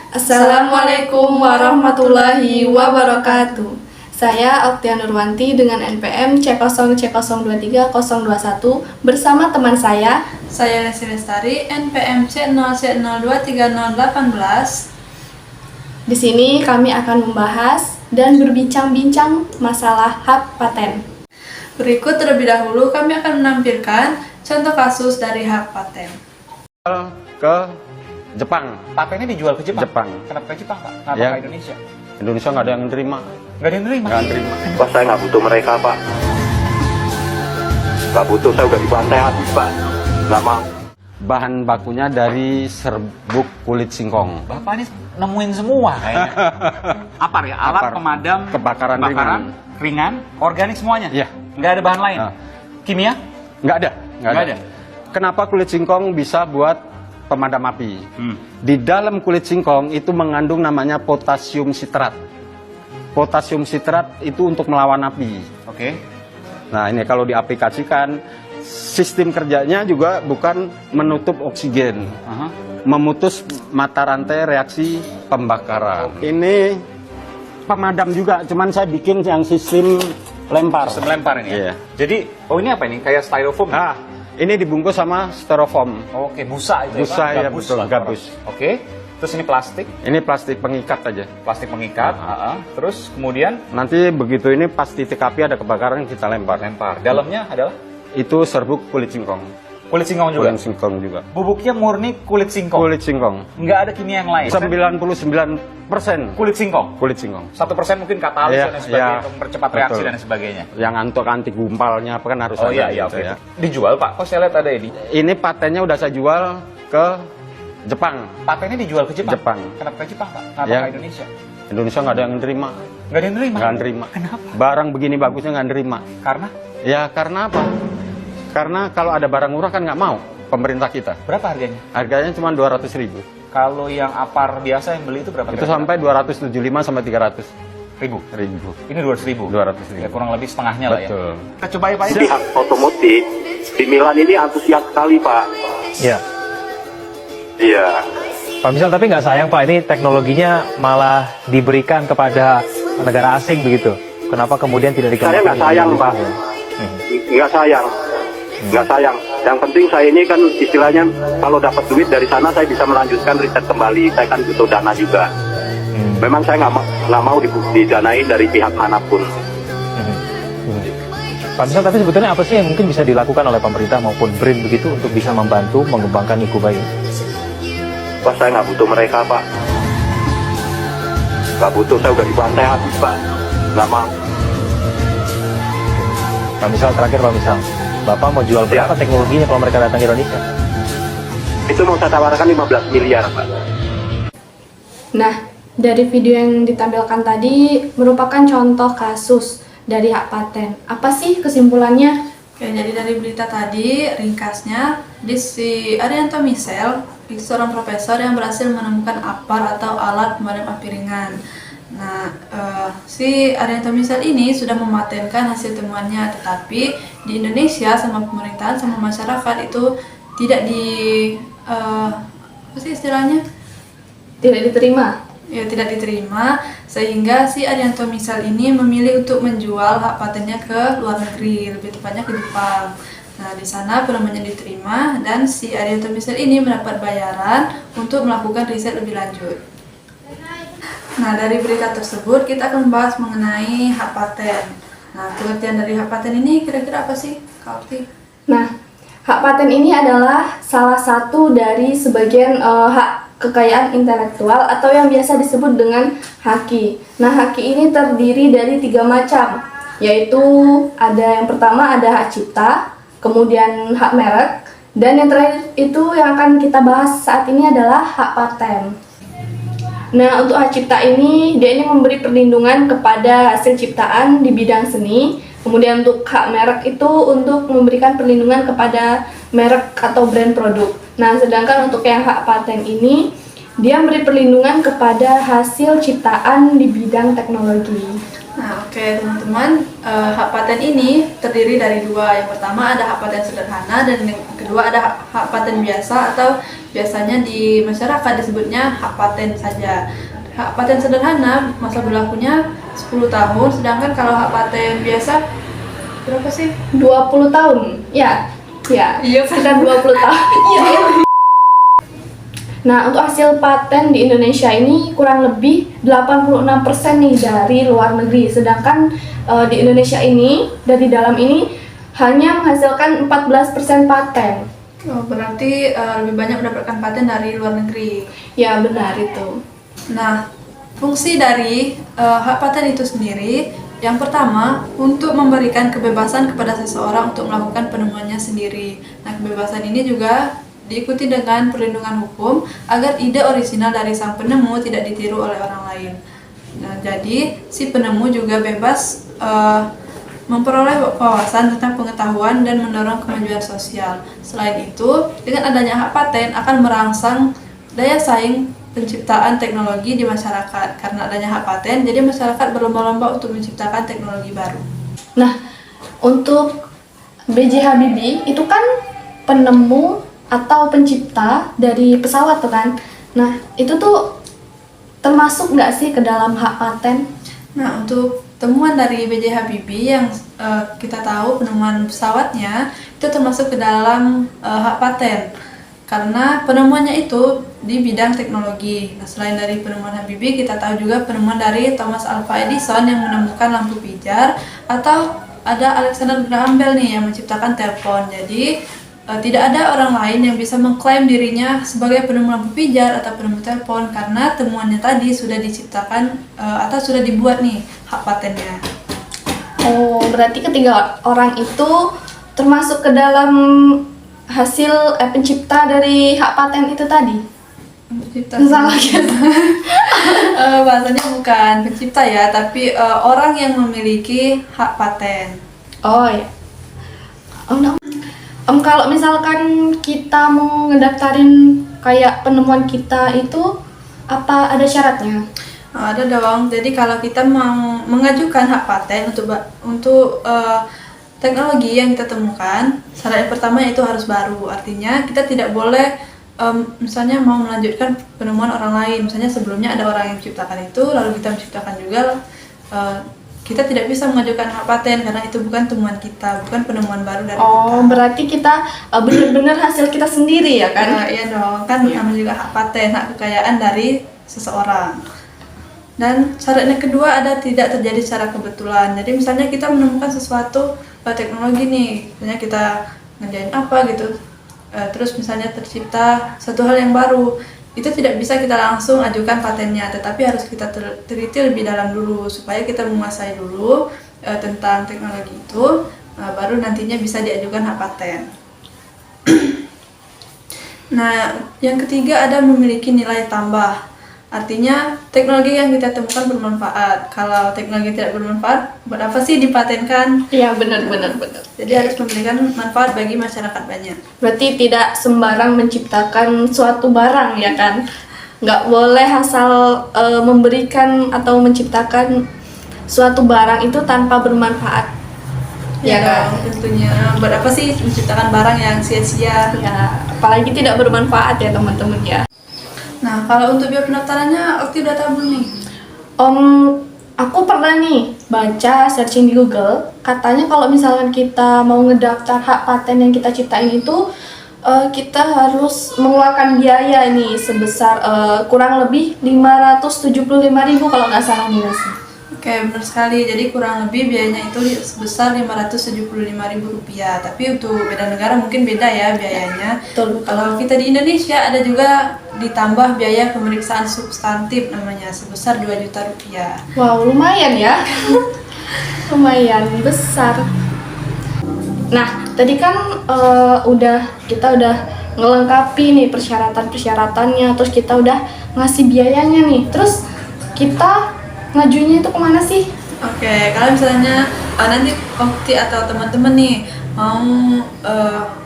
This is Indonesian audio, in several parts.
Assalamualaikum warahmatullahi wabarakatuh. Saya Oktia Nurwanti dengan NPM C0C023-021 bersama teman saya Lesti Lestari, NPM C0C023018. Di sini kami akan membahas dan berbincang-bincang masalah hak paten. Berikut terlebih dahulu kami akan menampilkan contoh kasus dari hak paten. Ke Jepang. Patennya dijual ke Jepang? Jepang. Kenapa ke Jepang, Pak? Kenapa Ya. ke Indonesia? Indonesia nggak ada yang nerima. Nggak ada yang nerima? Nggak nerima. Pak, saya nggak butuh mereka, Pak. Nggak butuh, saya udah dibantai habis, Pak. Nggak mau. Bahan bakunya dari serbuk kulit singkong. Bapak ini nemuin semua kayaknya. Apar ya? Alat Apar. pemadam Kebakaran ringan, organik semuanya? Iya. Nggak ada bahan lain? Nah. Kimia? Nggak ada. Nggak ada. Kenapa kulit singkong bisa buat pemadam api? Di dalam kulit singkong itu mengandung namanya potasium sitrat. Potasium sitrat itu untuk melawan api. Oke. Nah, ini kalau diaplikasikan, sistem kerjanya juga bukan menutup oksigen, memutus mata rantai reaksi pembakaran. Ini pemadam juga, cuman saya bikin yang sistem lempar. Sistem lempar ini ya? Iya. Jadi, oh ini apa ini? Kayak styrofoam? Ah, ini dibungkus sama styrofoam. Oke, busa itu Busa, ya, Pak? ya, betul, lah, gabus. Oke. Terus ini plastik? Ini plastik pengikat aja. Plastik pengikat. Terus kemudian Nanti begitu ini pas titik api ada kebakaran kita lempar. dalamnya adalah Itu serbuk kulit singkong. kulit singkong juga? Kulit singkong juga. Bubuknya murni kulit singkong? Kulit singkong. Nggak ada kimia yang lain? 99% Kulit singkong? kulit singkong. 1% mungkin katalis Iya, dan sebagainya iya. untuk mempercepat reaksi Betul. dan sebagainya. Yang untuk anti gumpalnya apa kan harus Oh ada iya, gitu oke. ya. Dijual Pak, kok saya lihat ada ini. Ini patennya udah saya jual ke Jepang. Patennya dijual ke Jepang? Jepang. Kenapa ke Jepang Pak? Kenapa Ya. ke Indonesia? Indonesia nggak ada yang nerima. Nggak ada yang nerima? Nggak nerima. Kenapa? Barang begini bagusnya nggak nerima. Karena? Ya karena apa? Karena kalau ada barang murah kan nggak mau pemerintah kita. Berapa harganya? Harganya cuma 200.000. Kalau yang apar biasa yang beli itu berapa? Itu sampai 275 sampai 300 ribu. ribu. Ini 200.000? 200.000. Ya kurang lebih setengahnya lah ya. Betul. Kita coba ya Pak ya. Pihak otomotif di Milan ini antusias sekali, Pak. Ya, Iya. Pak Misal, tapi nggak sayang Pak, ini teknologinya malah diberikan kepada negara asing begitu. Kenapa kemudian tidak Saya dikembangkan? nggak sayang, Pak. Nggak sayang. Nggak sayang. Yang penting saya ini kan istilahnya kalau dapat duit dari sana saya bisa melanjutkan riset kembali. Saya kan butuh dana juga. Memang saya nggak mau didanain dari pihak manapun. Pak Misal, tapi sebetulnya apa sih yang mungkin bisa dilakukan oleh pemerintah maupun BRIN begitu untuk bisa membantu mengembangkan Ikuba ini? Pak, saya nggak butuh mereka, Pak. Nggak butuh, saya udah dibantai habis, Pak. Nggak mau. Pak Misal, terakhir Pak Misal, Bapak mau jual berapa teknologinya kalau mereka datang ke Indonesia? Itu mau saya tawarkan 15 miliar, Pak. Nah, dari video yang ditampilkan tadi merupakan contoh kasus dari hak paten. Apa sih kesimpulannya? Oke, jadi dari berita tadi, ringkasnya, si Arianto Misel, itu seorang profesor yang berhasil menemukan apar atau alat pemadam api ringan. Nah, si Arianto Misel ini sudah mematenkan hasil temuannya, tetapi di Indonesia sama pemerintahan sama masyarakat itu tidak apa sih istilahnya? Tidak diterima. Ya, tidak diterima, sehingga si Arianto Misal ini memilih untuk menjual hak patennya ke luar negeri, lebih tepatnya ke Jepang. Nah, di sana penemuannya diterima dan si Arianto Misal ini mendapat bayaran untuk melakukan riset lebih lanjut. Nah, dari berita tersebut kita akan membahas mengenai hak paten. Nah, pengertian dari hak paten ini kira-kira apa sih, Kak Okti? Nah, hak paten ini adalah salah satu dari sebagian hak kekayaan intelektual atau yang biasa disebut dengan haki. Nah, haki ini terdiri dari 3 macam, yaitu ada yang pertama ada hak cipta, kemudian hak merek, dan yang terakhir itu yang akan kita bahas saat ini adalah hak paten. Nah, untuk hak cipta ini, dia ini memberi perlindungan kepada hasil ciptaan di bidang seni. Kemudian untuk hak merek itu untuk memberikan perlindungan kepada merek atau brand produk. Nah, sedangkan untuk yang hak paten ini, dia memberi perlindungan kepada hasil ciptaan di bidang teknologi. Nah, oke teman-teman, hak paten ini terdiri dari dua. Yang pertama ada hak paten sederhana dan yang kedua ada hak paten biasa atau biasanya di masyarakat disebutnya hak paten saja. Hak paten sederhana masa berlakunya 10 tahun, sedangkan kalau hak paten biasa berapa sih? 20 tahun. Ya. Ya. Iya, Sekitar 20 tahun. Nah, untuk hasil paten di Indonesia ini kurang lebih 86% nih dari luar negeri. Sedangkan di Indonesia ini, dari dalam ini hanya menghasilkan 14% paten. Oh, berarti lebih banyak mendapatkan paten dari luar negeri. Ya, benar itu. Nah, fungsi dari hak paten itu sendiri, yang pertama untuk memberikan kebebasan kepada seseorang untuk melakukan penemuannya sendiri. Nah, kebebasan ini juga diikuti dengan perlindungan hukum agar ide orisinal dari sang penemu tidak ditiru oleh orang lain. Nah, jadi si penemu juga bebas memperoleh wawasan tentang pengetahuan dan mendorong kemajuan sosial. Selain itu, dengan adanya hak paten akan merangsang daya saing penciptaan teknologi di masyarakat. Karena adanya hak paten, jadi masyarakat berlomba-lomba untuk menciptakan teknologi baru. Nah, untuk B.J. Habibie itu kan penemu atau pencipta dari pesawat tuh kan. Nah, itu tuh termasuk nggak sih ke dalam hak paten? Nah, untuk temuan dari B.J. Habibie yang kita tahu penemuan pesawatnya itu termasuk ke dalam hak paten karena penemuannya itu di bidang teknologi. Nah, selain dari penemuan Habibie, kita tahu juga penemuan dari Thomas Alva Edison yang menemukan lampu pijar, atau ada Alexander Graham Bell nih yang menciptakan telepon. Jadi tidak ada orang lain yang bisa mengklaim dirinya sebagai penemu lampu pijar atau penemu telepon karena temuannya tadi sudah diciptakan atau sudah dibuat nih hak patennya. Oh, berarti ketiga orang itu termasuk ke dalam hasil pencipta dari hak paten itu tadi? Pencipta. Salah gitu. Bahasanya bukan pencipta ya, tapi orang yang memiliki hak paten. Oh ya. Kalau misalkan kita mau ngedaftarin kayak penemuan kita itu apa ada syaratnya? Ada dong. Jadi kalau kita mau mengajukan hak paten untuk teknologi yang kita temukan, syarat yang pertama itu harus baru. Artinya kita tidak boleh misalnya mau melanjutkan penemuan orang lain. Misalnya sebelumnya ada orang yang menciptakan itu, lalu kita menciptakan juga. Kita tidak bisa mengajukan hak paten karena itu bukan temuan kita, bukan penemuan baru dari kita. Oh, berarti kita benar-benar hasil kita sendiri ya kan? Iya dong, kan namanya juga hak paten, hak kekayaan dari seseorang. Dan syaratnya kedua ada tidak terjadi secara kebetulan. Jadi misalnya kita menemukan sesuatu teknologi nih, misalnya kita ngerjain apa gitu, terus misalnya tercipta satu hal yang baru, itu tidak bisa kita langsung ajukan patennya, tetapi harus kita teliti lebih dalam dulu supaya kita menguasai dulu tentang teknologi itu, baru nantinya bisa diajukan hak paten. Nah, yang ketiga ada memiliki nilai tambah. Artinya teknologi yang kita temukan bermanfaat. Kalau teknologi tidak bermanfaat, buat apa sih dipatenkan? Iya, benar. Jadi harus memberikan manfaat bagi masyarakat banyak. Berarti tidak sembarang menciptakan suatu barang ya kan? Nggak boleh asal memberikan atau menciptakan suatu barang itu tanpa bermanfaat. Ya kan? Tentunya. Buat apa sih menciptakan barang yang sia-sia? Ya, apalagi tidak bermanfaat ya teman-teman ya. Nah, kalau untuk biaya pendaftarannya, Okti udah tahu belum nih? Aku pernah nih baca searching di Google, katanya kalau misalkan kita mau ngedaftar hak paten yang kita ciptain itu, kita harus mengeluarkan biaya nih sebesar kurang lebih 575.000 kalau nggak salah nih Nasi. Oke, benar sekali. Jadi kurang lebih biayanya itu sebesar Rp575.000. Tapi untuk beda negara mungkin beda ya biayanya. Betul. Kalau kita di Indonesia ada juga ditambah biaya pemeriksaan substantif namanya sebesar Rp2.000.000. Wow, lumayan ya. Lumayan besar. Nah, tadi kan kita udah ngelengkapi nih persyaratan-persyaratannya, terus kita udah ngasih biayanya nih. Terus kita ngajuinnya itu kemana sih? Oke, kalau misalnya nanti Okti atau teman-teman nih mau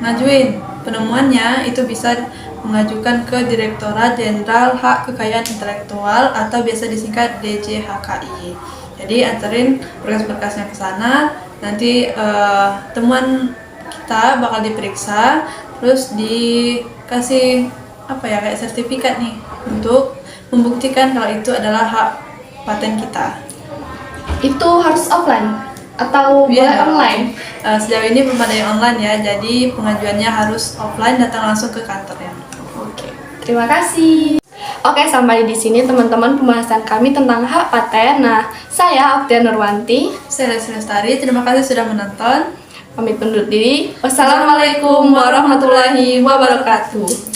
ngajuin penemuannya, itu bisa mengajukan ke Direktorat Jenderal Hak Kekayaan Intelektual atau biasa disingkat DJHKI. Jadi anterin berkas-berkasnya ke sana, nanti temuan kita bakal diperiksa, terus dikasih kayak sertifikat nih untuk membuktikan kalau itu adalah hak paten kita. Itu harus offline atau boleh Iya. online? Sejauh ini belum ada yang online ya, jadi pengajuannya harus offline, datang langsung ke kantornya. Oke, terima kasih. Oke, sampai di sini teman-teman pembahasan kami tentang hak paten. Nah, saya Oktia Nurwanti, Saya Leslie Lestari, terima kasih sudah menonton. pamit undur diri. Wassalamualaikum warahmatullahi wabarakatuh.